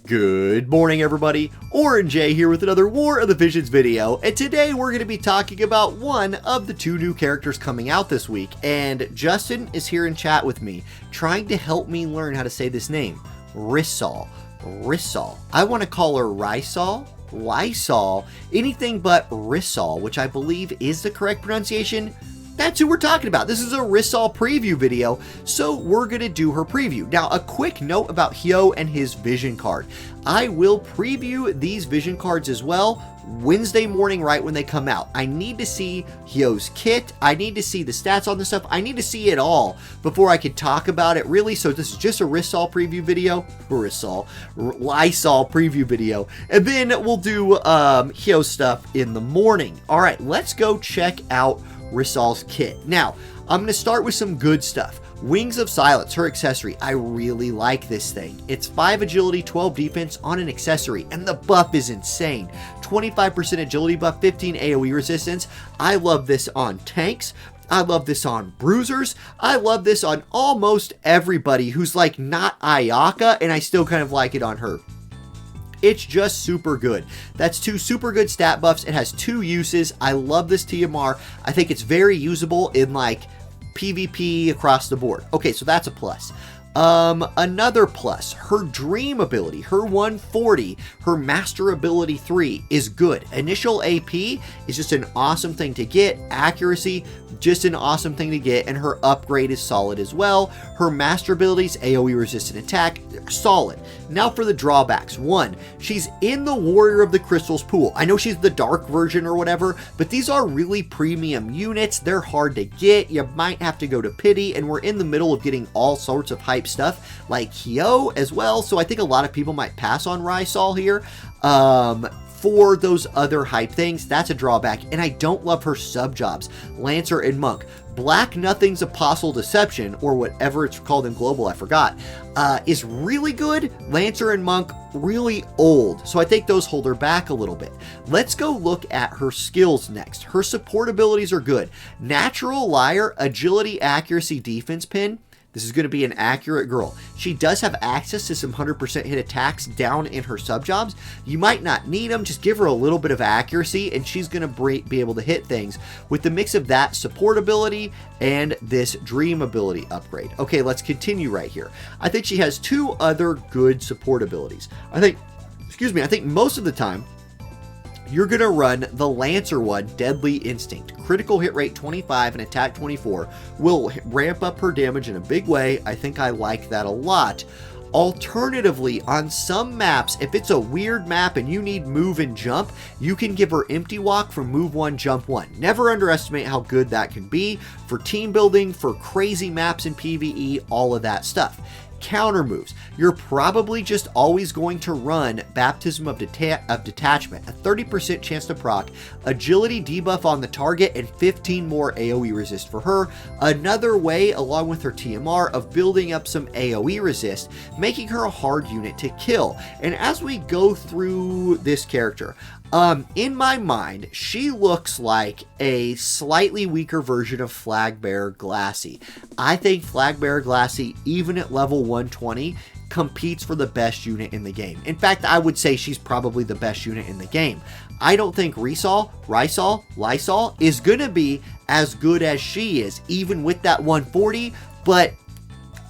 Good morning, everybody. Orange J here with another War of the Visions video, and today we're going to be talking about one of the two new characters coming out this week, and Justin is here in chat with me, trying to help me learn how to say this name, Rysol. Rysol. I want to call her Rysol, Lysol, anything but Rysol, which I believe is the correct pronunciation. That's who we're talking about. This is a Rysol preview video, so we're going to do her preview. Now, a quick note about Hyo and his vision card. I will preview these vision cards as well Wednesday morning right when they come out. I need to see Hyo's kit. I need to see the stats on this stuff. I need to see it all before I can talk about it, really. So this is just a Rysol preview video. Lysol preview video. And then we'll do Hyo stuff in the morning. All right, let's go check out Rysol's kit. Now, I'm going to start with some good stuff. Wings of Silence, her accessory. I really like this thing. It's 5 agility, 12 defense on an accessory, and the buff is insane. 25% agility buff, 15 AoE resistance. I love this on tanks. I love this on bruisers. I love this on almost everybody who's like not Ayaka, and I still kind of like it on her. It's just super good. That's 2 super good stat buffs. It has 2 uses. I love this TMR. I think it's very usable in like PvP across the board. Okay, so that's a plus. Another plus, her dream ability, her 140, her master ability 3 is good. Initial AP is just an awesome thing to get. Accuracy, just an awesome thing to get, and her upgrade is solid as well. Her master abilities, AoE resistant attack, solid. Now for the drawbacks. 1, she's in the Warrior of the Crystals pool. I know she's the dark version or whatever, but these are really premium units. They're hard to get. You might have to go to pity, and we're in the middle of getting all sorts of hype stuff like Hyo as well, so I think a lot of people might pass on Rysol here for those other hype things. That's a drawback, and I don't love her sub jobs, Lancer and Monk. Black Nothing's Apostle Deception, or whatever it's called in Global, I forgot, is really good. Lancer and Monk, really old, so I think those hold her back a little bit. Let's go look at her skills next. Her support abilities are good. Natural Liar, Agility, Accuracy, Defense pin. This is going to be an accurate girl. She does have access to some 100% hit attacks down in her sub jobs. You might not need them. Just give her a little bit of accuracy and she's going to be able to hit things with the mix of that support ability and this dream ability upgrade. Okay, let's continue right here. I think she has 2 other good support abilities. I think most of the time you're going to run the Lancer one, Deadly Instinct. Critical hit rate 25 and attack 24 will ramp up her damage in a big way. I think I like that a lot. Alternatively, on some maps, if it's a weird map and you need move and jump, you can give her Empty Walk from move 1, jump 1. Never underestimate how good that can be for team building, for crazy maps in PvE, all of that stuff. Counter moves. You're probably just always going to run Baptism of Detachment, a 30% chance to proc, agility debuff on the target, and 15 more AoE resist for her. Another way, along with her TMR, of building up some AoE resist, making her a hard unit to kill. And as we go through this character, in my mind, she looks like a slightly weaker version of Flagbearer Glaci. I think Flagbearer Glaci, even at level 120, competes for the best unit in the game. In fact, I would say she's probably the best unit in the game. I don't think Lysol is going to be as good as she is, even with that 140, but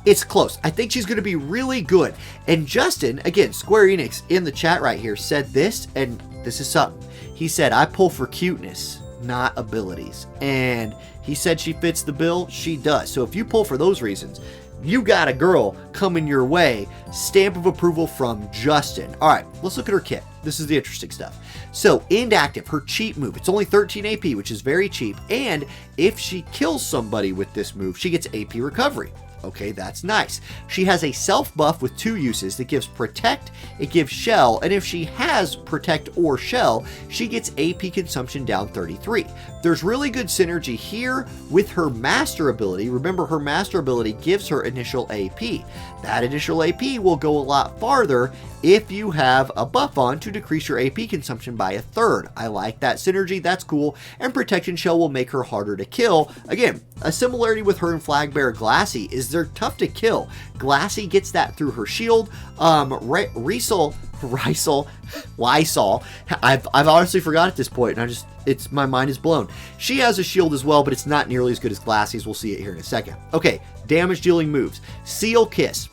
it's close. I think she's going to be really good. And Justin, again, Square Enix in the chat right here, said this, and this is something. He said, I pull for cuteness, not abilities. And he said she fits the bill. She does. So if you pull for those reasons, you got a girl coming your way. Stamp of approval from Justin. All right, let's look at her kit. This is the interesting stuff. So, End Active, her cheap move. It's only 13 AP, which is very cheap. And if she kills somebody with this move, she gets AP recovery. Okay, that's nice. She has a self buff with 2 uses that gives Protect, it gives Shell, and if she has Protect or Shell, she gets AP consumption down 33. There's really good synergy here with her master ability. Remember, her master ability gives her initial AP. That initial AP will go a lot farther if you have a buff on to decrease your AP consumption by 1/3. I like that synergy, that's cool, and Protection Shell will make her harder to kill. Again, a similarity with her and Flagbearer Glaci is because they're tough to kill. Glaci gets that through her shield. Lysol, I've honestly forgot at this point, and my mind is blown. She has a shield as well, but it's not nearly as good as Glaci's. We'll see it here in a second. Okay, damage dealing moves. Seal Kiss.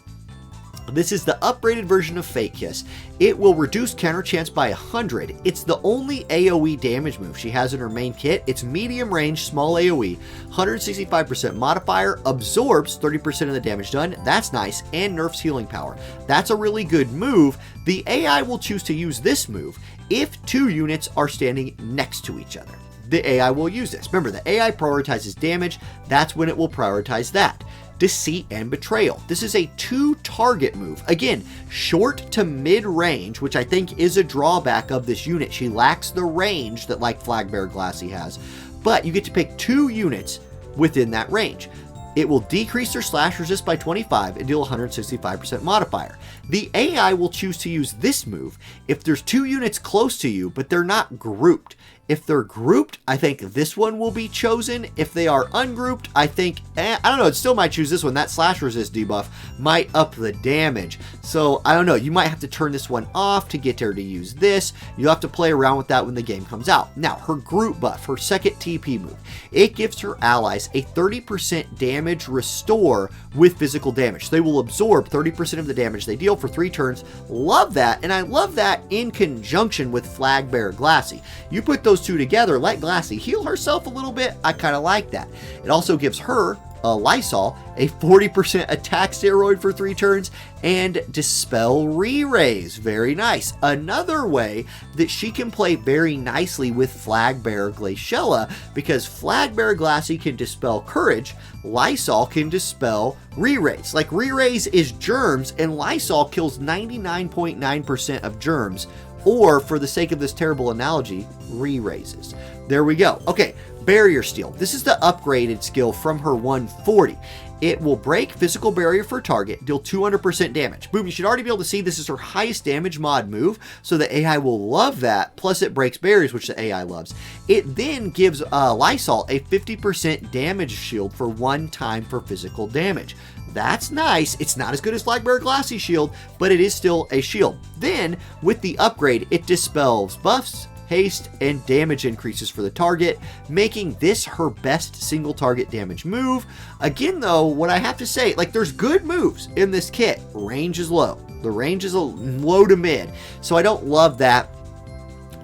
This is the upgraded version of Fake Kiss. It will reduce counter chance by 100. It's the only AoE damage move she has in her main kit. It's medium range, small AoE, 165% modifier, absorbs 30% of the damage done. That's nice, and nerfs healing power. That's a really good move. The AI will choose to use this move if 2 units are standing next to each other. The AI will use this. Remember, the AI prioritizes damage. That's when it will prioritize that. Deceit and Betrayal. This is a 2-target move. Again, short to mid-range, which I think is a drawback of this unit. She lacks the range that like Flagbearer Glaci has, but you get to pick 2 units within that range. It will decrease their slash resist by 25 and deal 165% modifier. The AI will choose to use this move if there's 2 units close to you, but they're not grouped. If they're grouped, I think this one will be chosen. If they are ungrouped, I think, I don't know, it still might choose this one. That slash resist debuff might up the damage. So, I don't know, you might have to turn this one off to get her to use this. You'll have to play around with that when the game comes out. Now, her group buff, her second TP move, it gives her allies a 30% damage restore with physical damage. They will absorb 30% of the damage they deal for 3 turns. Love that, and I love that in conjunction with Flagbearer Glaci. You put those 2 together, let Glaci heal herself a little bit. I kind of like that. It also gives her, Lysol, a 40% attack steroid for 3 turns, and Dispel Re-Raise. Very nice. Another way that she can play very nicely with Flagbearer Glaciella, because Flagbearer Glaci can dispel Courage, Lysol can dispel Re-Raise. Like, Re-Raise is germs, and Lysol kills 99.9% of germs. Or, for the sake of this terrible analogy, re-raises. There we go. Okay, Barrier Steel. This is the upgraded skill from her 140. It will break physical barrier for target, deal 200% damage. Boom, you should already be able to see this is her highest damage mod move, so the AI will love that, plus it breaks barriers, which the AI loves. It then gives Lysol a 50% damage shield for 1 time for physical damage. That's nice. It's not as good as Flagbearer Glaci shield, but it is still a shield. Then, with the upgrade, it dispels buffs, haste, and damage increases for the target, making this her best single target damage move. Again, though, what I have to say, like, there's good moves in this kit. Range is low. The range is a low to mid, so I don't love that.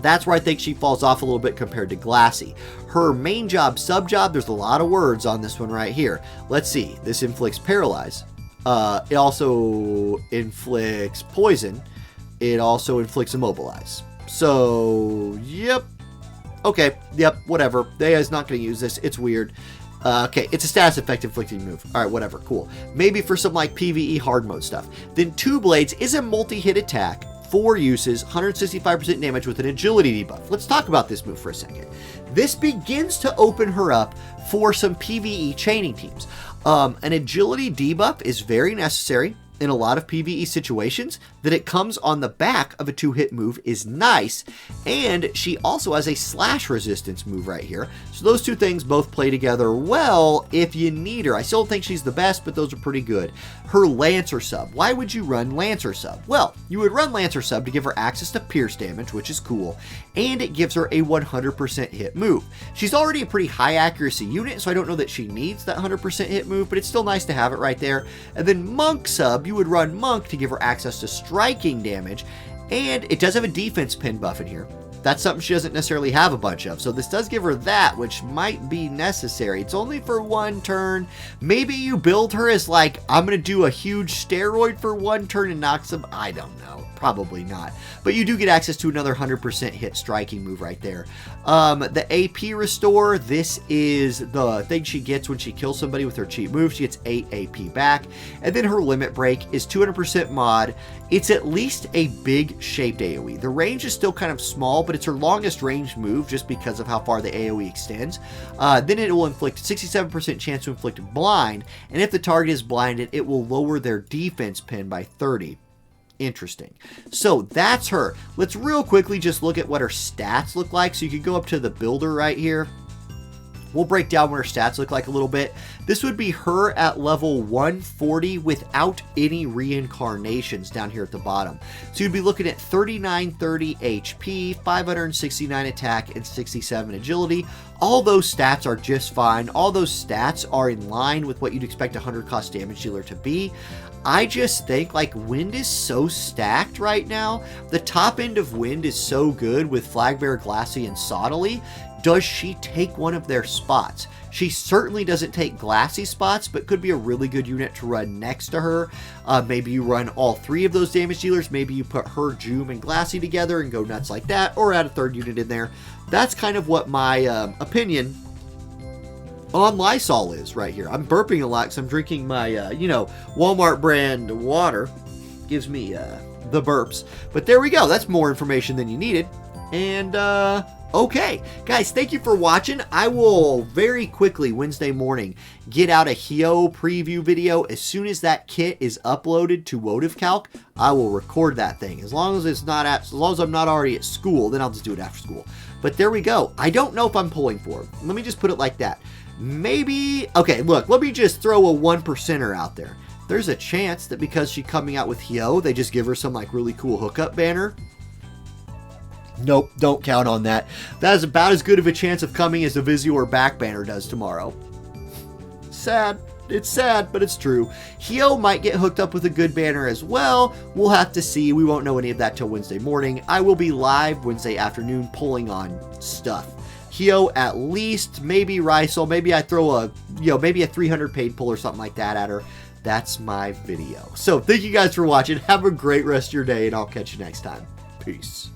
That's where I think she falls off a little bit compared to Glaci. Her main job, sub job, there's a lot of words on this one right here. Let's see. This inflicts paralyze. It also inflicts poison. It also inflicts immobilize. So, yep. Okay, yep, whatever. The AI is not going to use this. It's weird. Okay, it's a status effect inflicting move. Alright, whatever, cool. Maybe for some like PvE hard mode stuff. Then Two Blades is a multi-hit attack. 4 uses, 165% damage with an agility debuff. Let's talk about this move for a second. This begins to open her up for some PvE chaining teams. An agility debuff is very necessary in a lot of PvE situations. That it comes on the back of a 2-hit move is nice, and she also has a slash resistance move right here. So those 2 things both play together well if you need her. I still don't think she's the best, but those are pretty good. Her Lancer sub. Why would you run Lancer sub? Well, you would run Lancer sub to give her access to pierce damage, which is cool, and it gives her a 100% hit move. She's already a pretty high accuracy unit, so I don't know that she needs that 100% hit move, but it's still nice to have it right there. And then Monk sub, you would run Monk to give her access to striking damage, and it does have a defense pin buff in here. That's something she doesn't necessarily have a bunch of, so this does give her that, which might be necessary. It's only for 1 turn. Maybe you build her as like, I'm going to do a huge steroid for 1 turn and knock some, I don't know. Probably not. But you do get access to another 100% hit striking move right there. The AP Restore, this is the thing she gets when she kills somebody with her cheat move. She gets 8 AP back. And then her Limit Break is 200% mod. It's at least a big shaped AoE. The range is still kind of small, but it's her longest range move just because of how far the AoE extends. Then it will inflict 67% chance to inflict blind. And if the target is blinded, it will lower their defense pin by 30. Interesting. So that's her. Let's real quickly just look at what her stats look like. So you can go up to the builder right here. We'll break down what her stats look like a little bit. This would be her at level 140 without any reincarnations down here at the bottom. So you'd be looking at 3930 HP, 569 attack, and 67 agility. All those stats are just fine. All those stats are in line with what you'd expect a 100 cost damage dealer to be. I just think like Wind is so stacked right now. The top end of Wind is so good with Flagbearer, Glaci, and Sottily. Does she take one of their spots? She certainly doesn't take Glaci spots, but could be a really good unit to run next to her. Maybe you run all three of those damage dealers. Maybe you put her, Joom, and Glaci together and go nuts like that, or add a third unit in there. That's kind of what my opinion on Lysol is right here. I'm burping a lot because I'm drinking my, Walmart brand water. Gives me the burps. But there we go. That's more information than you needed. And, okay, guys, thank you for watching. I will very quickly Wednesday morning get out a Hyo preview video. As soon as that kit is uploaded to WoTV Calc, I will record that thing. As long as it's not as long as I'm not already at school, then I'll just do it after school. But there we go. I don't know if I'm pulling for it. Let me just put it like that. Maybe, okay, look, let me just throw a 1%er out there. There's a chance that because she's coming out with Hyo, they just give her some like really cool hookup banner. Nope, don't count on that. That is about as good of a chance of coming as the Vizio back banner does tomorrow. Sad. It's sad, but it's true. Hyo might get hooked up with a good banner as well. We'll have to see. We won't know any of that till Wednesday morning. I will be live Wednesday afternoon pulling on stuff. Hyo at least, maybe Rysol, maybe I throw a, maybe a 300 paid pull or something like that at her. That's my video. So thank you guys for watching. Have a great rest of your day, and I'll catch you next time. Peace.